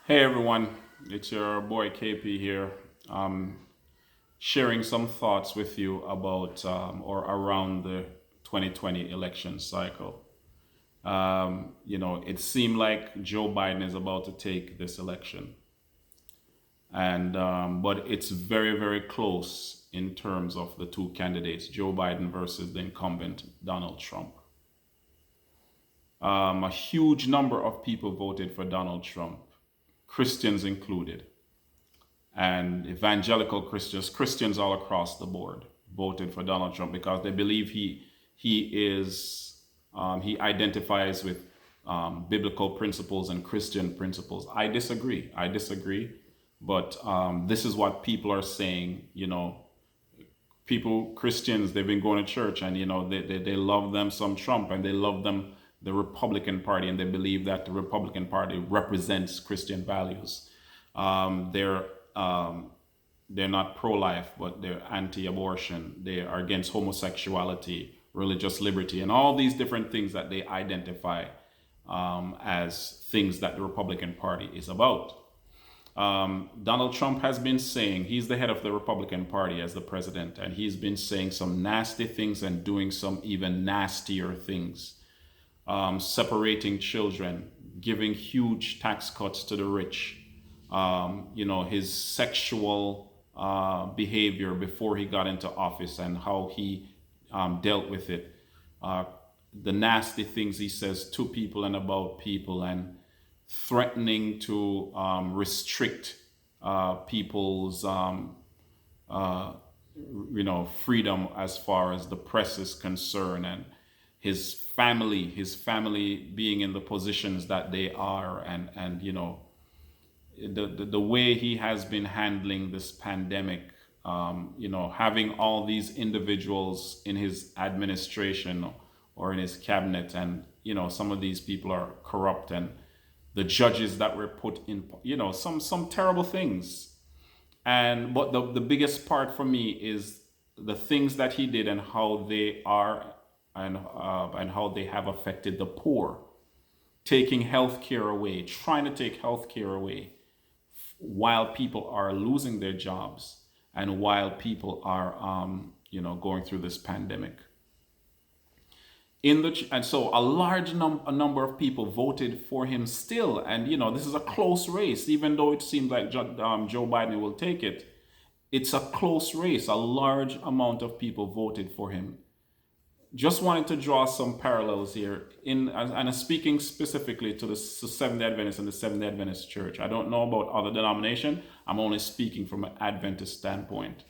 Hey everyone, it's your boy KP here. Um, Sharing some thoughts with you about or around the 2020 election cycle. It seemed like Joe Biden is about to take this election, and but it's very, very close in terms of the two candidates, Joe Biden versus the incumbent Donald Trump. A huge number of people voted for Donald Trump, Christians included. And evangelical Christians, Christians all across the board, voted for Donald Trump because they believe he identifies with biblical principles and Christian principles. I disagree. I disagree, but this is what people are saying. People, Christians, they've been going to church, and they love them some Trump, and they love them the Republican Party, and they believe that the Republican Party represents Christian values. They're they're not pro-life, but they're anti-abortion. They are against homosexuality, religious liberty, and all these different things that they identify as things that the Republican Party is about. Donald Trump has been saying he's the head of the Republican Party as the president, and he's been saying some nasty things and doing some even nastier things, separating children, giving huge tax cuts to the rich. His sexual behavior before he got into office and how he dealt with it. The nasty things he says to people and about people, and threatening to restrict people's freedom as far as the press is concerned, and his family being in the positions that they are, and the way he has been handling this pandemic, having all these individuals in his administration or in his cabinet, and some of these people are corrupt, and the judges that were put in, some terrible things. But the biggest part for me is the things that he did and how they are, and how they have affected the poor, taking health care away, trying to take health care away while people are losing their jobs, and while people are going through this pandemic. And so a a number of people voted for him still, and this is a close race. Even though it seems like Joe Biden will take it, it's a close race. A large amount of people voted for him. Just wanted to draw some parallels here, and speaking specifically to the Seventh-day Adventist and the Seventh-day Adventist Church. I don't know about other denomination. I'm only speaking from an Adventist standpoint.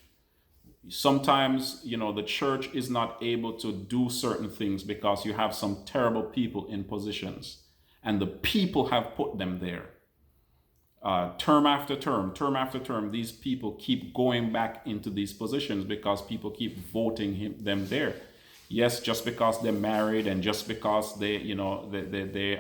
Sometimes, the church is not able to do certain things because you have some terrible people in positions, and the people have put them there. Term after term after term, these people keep going back into these positions because people keep voting them there. Yes, just because they're married, and just because they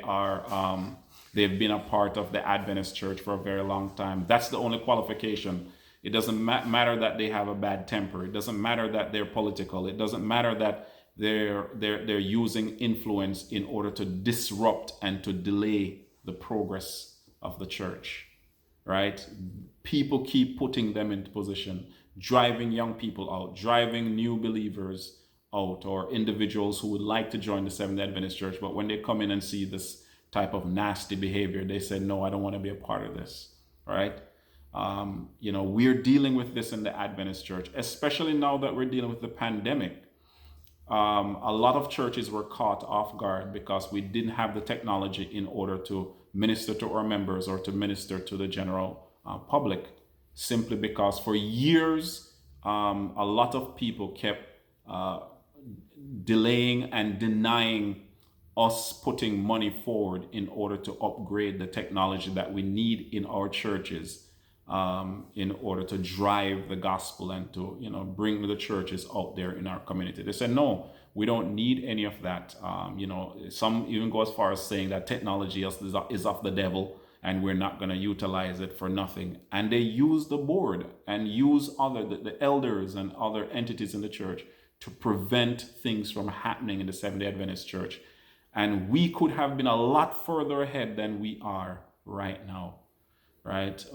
are they've been a part of the Adventist church for a very long time. That's the only qualification. It doesn't matter that they have a bad temper. It doesn't matter that they're political. It doesn't matter that they're using influence in order to disrupt and to delay the progress of the church. Right? People keep putting them into position, driving young people out, driving new believers out, or individuals who would like to join the Seventh-day Adventist Church, but when they come in and see this type of nasty behavior, they say, no, I don't want to be a part of this. Right? We're dealing with this in the Adventist Church, especially now that we're dealing with the pandemic. A lot of churches were caught off guard because we didn't have the technology in order to minister to our members or to minister to the general public, simply because for years a lot of people kept delaying and denying us putting money forward in order to upgrade the technology that we need in our churches, in order to drive the gospel and to bring the churches out there in our community. They said, no, we don't need any of that. Some even go as far as saying that technology is of the devil, and we're not going to utilize it for nothing. And they use the board and use the elders and other entities in the church to prevent things from happening in the Seventh-day Adventist Church. And we could have been a lot further ahead than we are right now. right?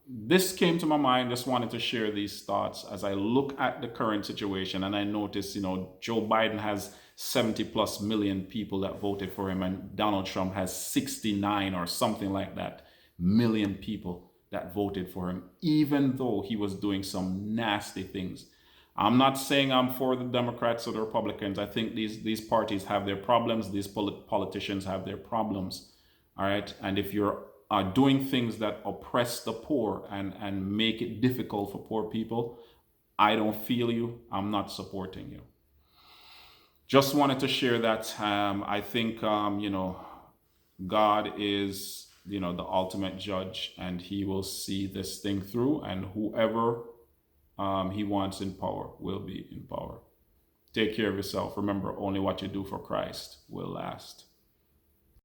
This came to my mind. Just wanted to share these thoughts as I look at the current situation, and I notice, Joe Biden has 70 plus million people that voted for him, and Donald Trump has 69 or something like that million people that voted for him, even though he was doing some nasty things. I'm not saying I'm for the Democrats or the Republicans. I think these parties have their problems. These politicians have their problems. All right. And if you're doing things that oppress the poor and make it difficult for poor people, I don't feel you. I'm not supporting you. Just wanted to share that. I think, God is, the ultimate judge, and he will see this thing through, and whoever he wants in power will be in power. Take care of yourself. Remember, only what you do for Christ will last.